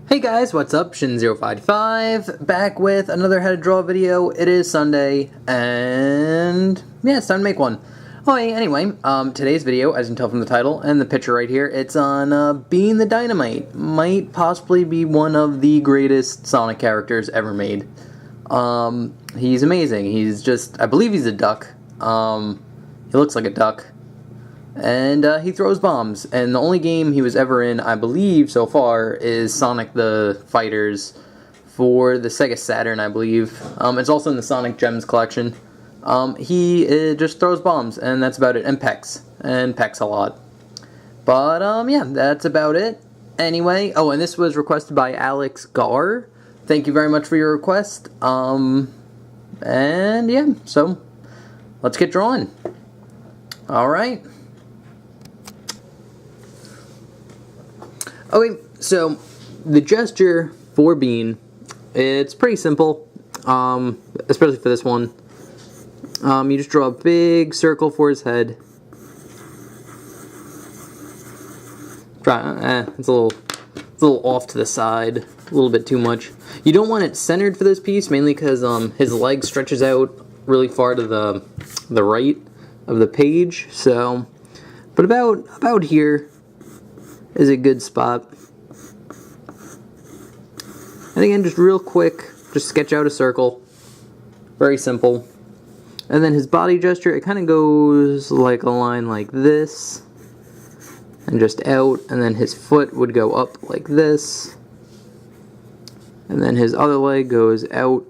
Hey guys, what's up? Shin0555, back with another how to draw video. It is Sunday, and yeah, it's time to make one. Anyway, today's video, as you can tell from the title and the picture right here, it's on Bean the Dynamite. Might possibly be one of the greatest Sonic characters ever made. He's amazing. He's just, I believe he's a duck. He looks like a duck. And he throws bombs, and the only game he was ever in, I believe, so far, is Sonic the Fighters for the Sega Saturn, I believe. It's also in the Sonic Gems collection. He just throws bombs, and that's about it, and pecks a lot. But, yeah, that's about it. Anyway, and this was requested by Alex Gar. Thank you very much for your request. And, yeah, so, let's get drawing. Alright. Okay, so the gesture for Bean, it's pretty simple, especially for this one. You just draw a big circle for his head. It's a little off to the side, a little bit too much. You don't want it centered for this piece, mainly because his leg stretches out really far to the right of the page. So, but about here is a good spot. And again, just real quick, just sketch out a circle. Very simple. And then his body gesture, it kind of goes like a line like this, and just out, and then his foot would go up like this, and then his other leg goes out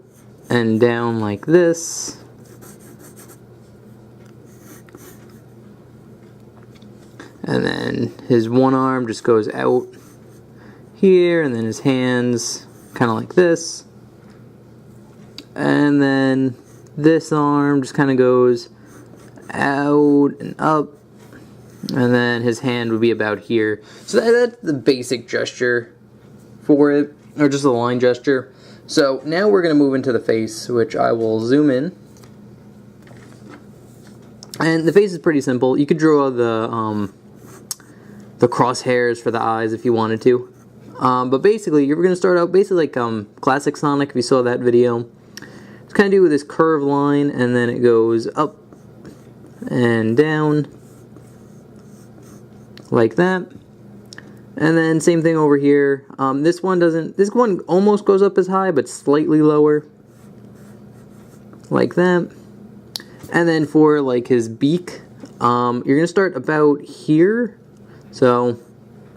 and down like this. And then his one arm just goes out here, and then his hands kind of like this. And then this arm just kind of goes out and up. And then his hand would be about here. So that's the basic gesture for it, or just a line gesture. So now we're going to move into the face, which I will zoom in. And the face is pretty simple. You could draw the crosshairs for the eyes if you wanted to. But basically, you're going to start out basically like classic Sonic, if you saw that video. Just kind of do this curved line, and then it goes up and down like that. And then same thing over here. This one almost goes up as high, but slightly lower. Like that. And then for like his beak, you're going to start about here. So,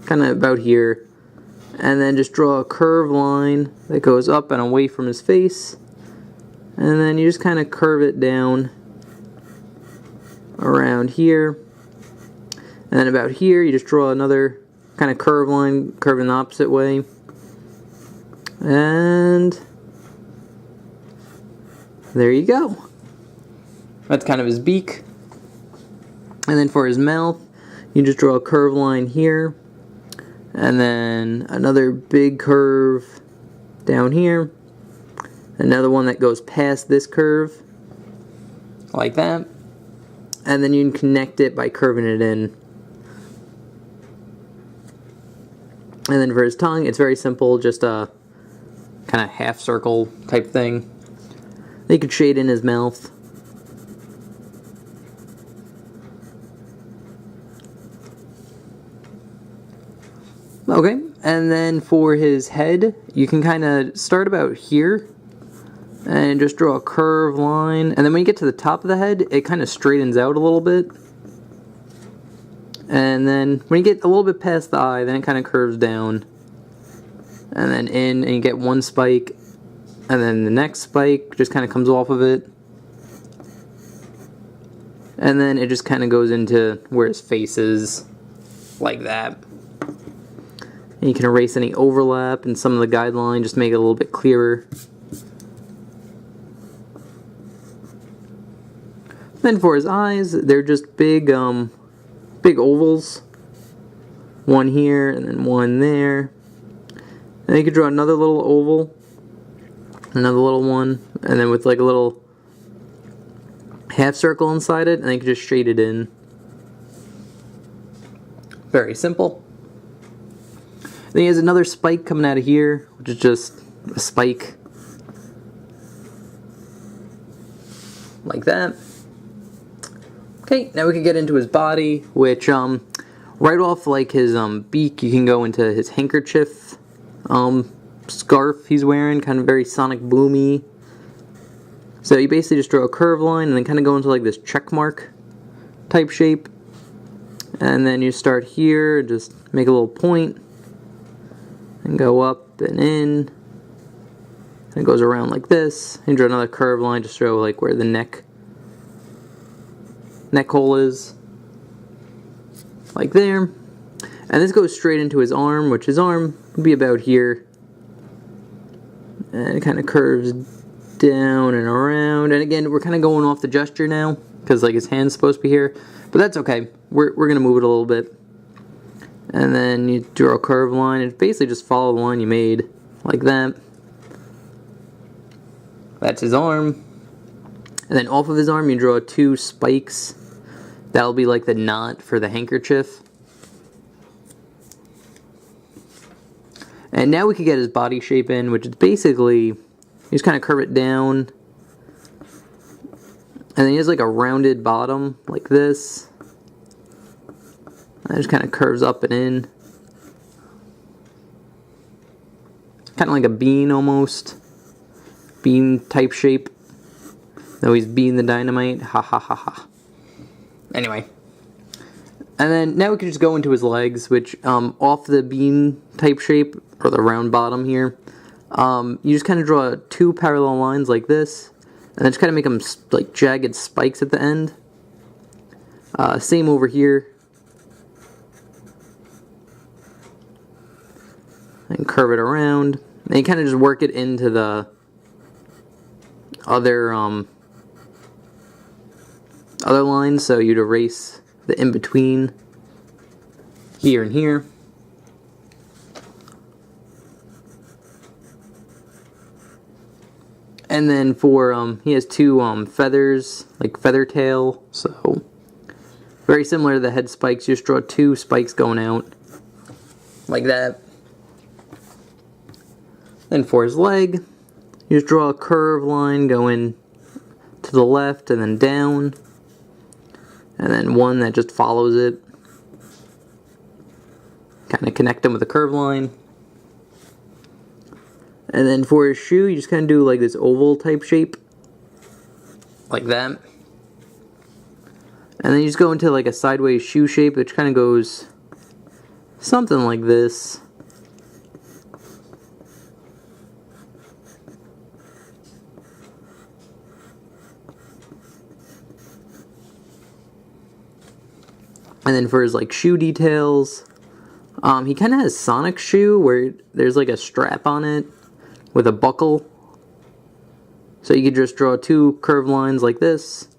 kind of about here. And then just draw a curved line that goes up and away from his face. And then you just kind of curve it down around here. And then about here, you just draw another kind of curved line, curving the opposite way. And there you go. That's kind of his beak. And then for his mouth, you just draw a curved line here, and then another big curve down here, another one that goes past this curve, like that, and then you can connect it by curving it in. And then for his tongue, it's very simple, just a kind of half circle type thing. You could shade in his mouth. Okay, and then for his head, you can kind of start about here and just draw a curved line. And then when you get to the top of the head, it kind of straightens out a little bit. And then when you get a little bit past the eye, then it kind of curves down. And then in, and you get one spike. And then the next spike just kind of comes off of it. And then it just kind of goes into where his face is, like that. And you can erase any overlap and some of the guideline, just make it a little bit clearer. Then for his eyes, they're just big ovals. One here and then one there. And you could draw another little oval, another little one, and then with like a little half circle inside it, and then you can just shade it in. Very simple. Then he has another spike coming out of here, which is just a spike. Like that. Okay, now we can get into his body, which, right off, like, his, beak, you can go into his handkerchief, scarf he's wearing, kind of very Sonic Boomy. So you basically just draw a curved line and then kind of go into, like, this check mark type shape. And then you start here, just make a little point, and go up and in. And it goes around like this. And draw another curved line to show, like, where the neck hole is, like there. And this goes straight into his arm, which his arm would be about here, and it kind of curves down and around. And again, we're kind of going off the gesture now because, like, his hand's supposed to be here, but that's okay. We're gonna move it a little bit. And then you draw a curved line and basically just follow the line you made, like that. That's his arm. And then off of his arm you draw 2 spikes. That'll be like the knot for the handkerchief. And now we can get his body shape in, which is basically, you just kind of curve it down. And then he has like a rounded bottom, like this. And it just kind of curves up and in. Kind of like a bean almost. Bean type shape. Though he's Bean the Dynamite. Ha ha ha ha. Anyway. And then now we can just go into his legs, which off the bean type shape, or the round bottom here, you just kind of draw 2 parallel lines like this, and then just kind of make them like jagged spikes at the end. Same over here. And curve it around. And you kind of just work it into the other lines, so you'd erase the in-between here and here. And then for, he has 2 feathers, like feather tail, so very similar to the head spikes. You just draw 2 spikes going out, like that. Then for his leg, you just draw a curved line going to the left and then down. And then one that just follows it. Kind of connect them with a curved line. And then for his shoe, you just kind of do like this oval type shape. Like that. And then you just go into like a sideways shoe shape, which kind of goes something like this. And then for his like shoe details, he kind of has Sonic shoe where there's like a strap on it with a buckle. So you could just draw 2 curved lines like this,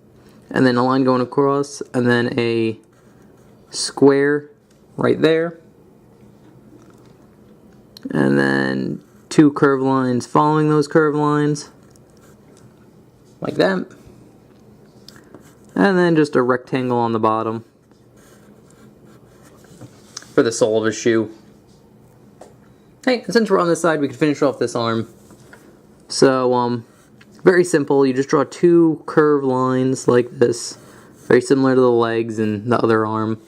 and then a line going across, and then a square right there. And then 2 curved lines following those curved lines, like that. And then just a rectangle on the bottom for the sole of his shoe. Hey, since we're on this side, we can finish off this arm. So, very simple. You just draw 2 curved lines like this, very similar to the legs and the other arm.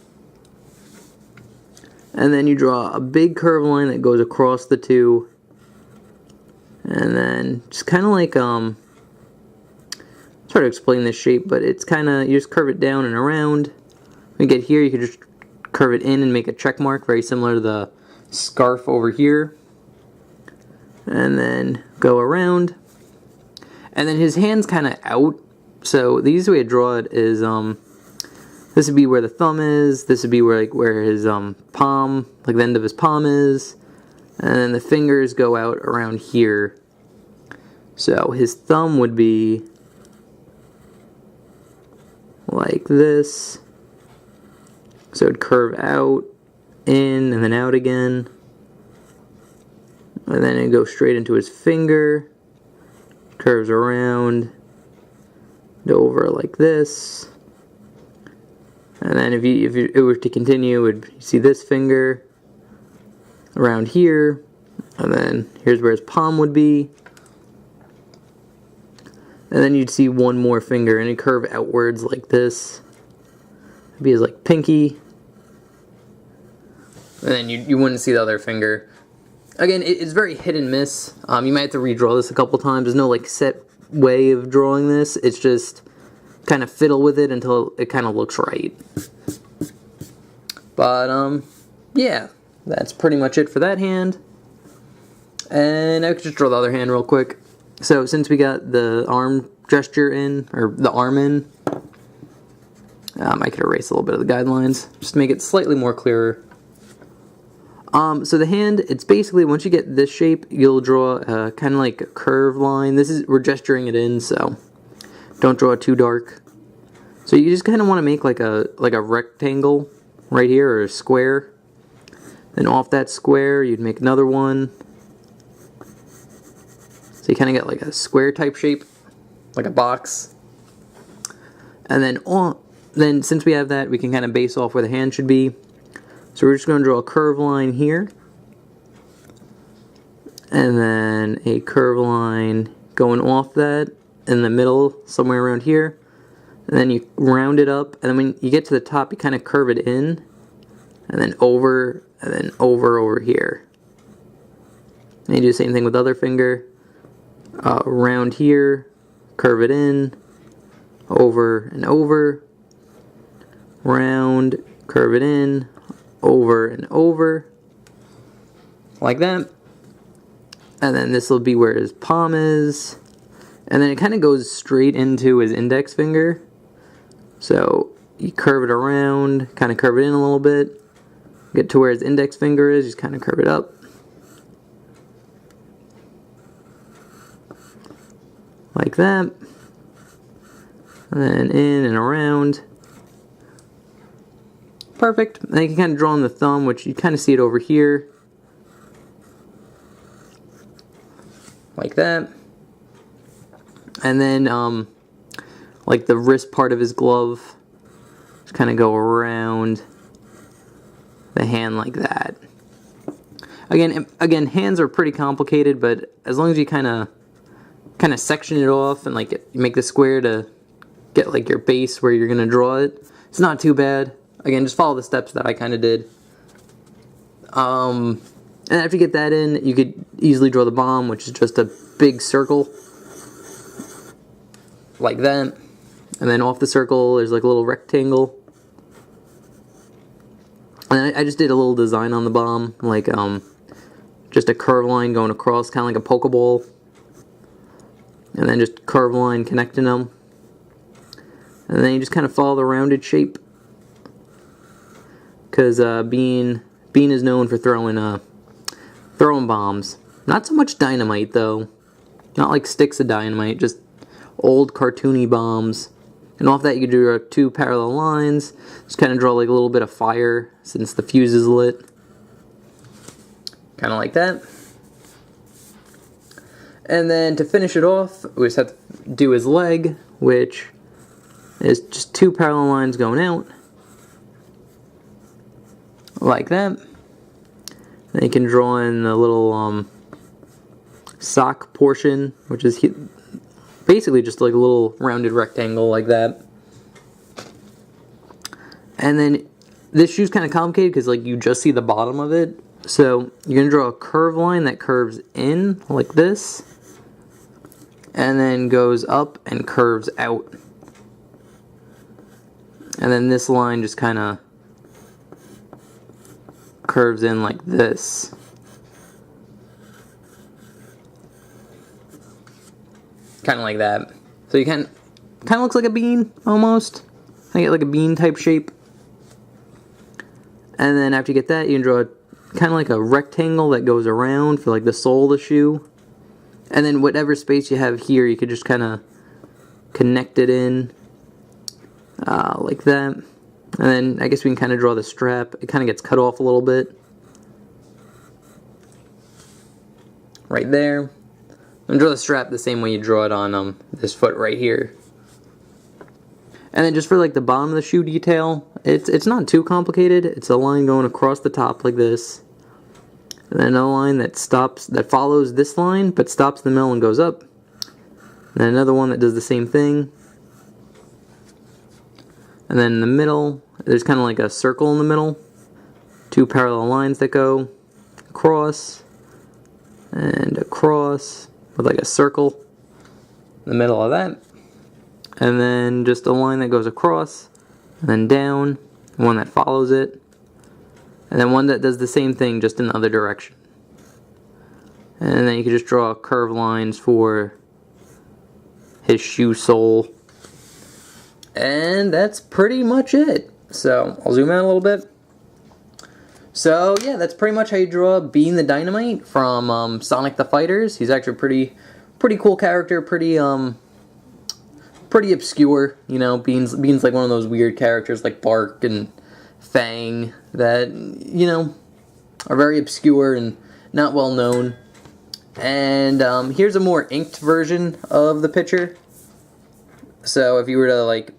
And then you draw a big curved line that goes across the 2. And then just kind of like, it's hard to explain this shape, but it's kind of, you just curve it down and around. When you get here, you can just curve it in and make a check mark, very similar to the scarf over here. And then go around. And then his hand's kind of out. So the easiest way to draw it is, this would be where the thumb is. This would be where his palm, like the end of his palm is. And then the fingers go out around here. So his thumb would be like this. So it'd curve out, in, and then out again. And then it'd go straight into his finger. Curves around, over like this. And then if it were to continue, you see this finger. around here, and then here's where his palm would be. And then you'd see one more finger, and it'd curve outwards like this. It'd be his like pinky. And then you wouldn't see the other finger. Again, it's very hit and miss. You might have to redraw this a couple times. There's no like set way of drawing this. It's just kind of fiddle with it until it kind of looks right. But yeah, that's pretty much it for that hand. And I could just draw the other hand real quick. So since we got the arm gesture in, or the arm in, I could erase a little bit of the guidelines just to make it slightly more clearer. So the hand, it's basically, once you get this shape, you'll draw kind of like a curve line. We're gesturing it in, so don't draw it too dark. So you just kind of want to make like a rectangle right here, or a square. Then off that square, you'd make another one. So you kind of get like a square type shape, like a box. And then since we have that, we can kind of base off where the hand should be. So we're just going to draw a curve line here. And then a curve line going off that in the middle, somewhere around here. And then you round it up, and then when you get to the top, you kind of curve it in, and then over over here. And you do the same thing with the other finger. Around here, curve it in, over and over, round, curve it in, over and over, like that. And then this will be where his palm is, and then it kind of goes straight into his index finger. So you curve it around, kind of curve it in a little bit, get to where his index finger is, just kind of curve it up. Like that. And then in and around. Perfect. And then you can kind of draw on the thumb, which you kind of see it over here. Like that. And then, like the wrist part of his glove, just kind of go around the hand like that. Again, hands are pretty complicated, but as long as you kind of section it off and like you make the square to get like your base where you're gonna draw it, it's not too bad. Again, just follow the steps that I kind of did. And after you get that in, you could easily draw the bomb, which is just a big circle like that. And then off the circle, there's like a little rectangle. And I just did a little design on the bomb, like just a curve line going across, kind of like a Pokeball. And then just curve line connecting them. And then you just kind of follow the rounded shape. Because Bean is known for throwing bombs. Not so much dynamite though. Not like sticks of dynamite, just old cartoony bombs. And off that you do two parallel lines. Just kind of draw like a little bit of fire since the fuse is lit. Kind of like that. And then to finish it off, we just have to do his leg, which is just two parallel lines going out. Like that. Then you can draw in the little sock portion, which is basically just like a little rounded rectangle like that. And then this shoe's kind of complicated because like you just see the bottom of it. So you're going to draw a curve line that curves in like this. And then goes up and curves out. And then this line just kind of curves in like this. Kind of like that. So you kind of looks like a bean almost. I get like a bean type shape. And then after you get that, you can draw kind of like a rectangle that goes around for like the sole of the shoe. And then whatever space you have here, you could just kind of connect it in like that. And then I guess we can kind of draw the strap. It kind of gets cut off a little bit. Right there. And draw the strap the same way you draw it on this foot right here. And then just for like the bottom of the shoe detail, it's not too complicated. It's a line going across the top like this. and then another line that follows this line, but stops in the middle and goes up. And then another one that does the same thing. And then in the middle, there's kind of like a circle in the middle. 2 parallel lines that go across and across with like a circle in the middle of that. And then just a line that goes across and then down, one that follows it, and then one that does the same thing just in the other direction. And then you can just draw curved lines for his shoe sole. And that's pretty much it. So I'll zoom out a little bit. So yeah, that's pretty much how you draw Bean the Dynamite from Sonic the Fighters. He's actually pretty cool character, pretty obscure. You know, Bean's like one of those weird characters like Bark and Fang that, you know, are very obscure and not well known. And here's a more inked version of the picture. So if you were to, like,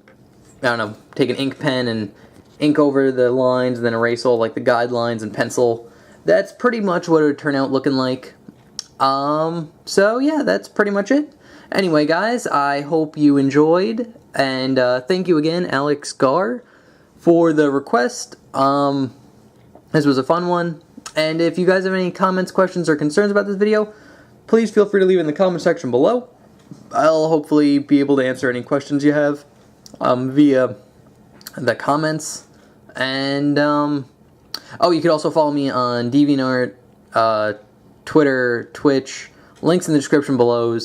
I don't know, take an ink pen and ink over the lines and then erase all like the guidelines and pencil, that's pretty much what it would turn out looking like. So yeah, that's pretty much it. Anyway guys, I hope you enjoyed, and thank you again, Alex Gar, for the request. This was a fun one, and if you guys have any comments, questions, or concerns about this video, please feel free to leave it in the comment section below. I'll hopefully be able to answer any questions you have via the comments. And oh, you could also follow me on DeviantArt, Twitter, Twitch, links in the description below.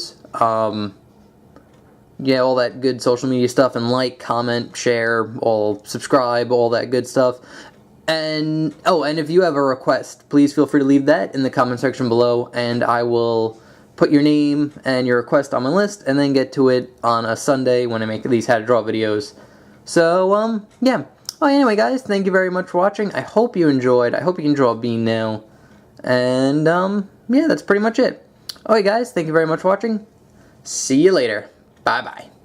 Yeah, all that good social media stuff, and like, comment, share, subscribe, all that good stuff. And oh, and if you have a request, please feel free to leave that in the comment section below, and I will put your name and your request on my list, and then get to it on a Sunday when I make these how to draw videos. So, yeah. Well, anyway, guys, thank you very much for watching. I hope you enjoyed. I hope you can draw a bean now. And, yeah, that's pretty much it. Okay, guys, thank you very much for watching. See you later. Bye-bye.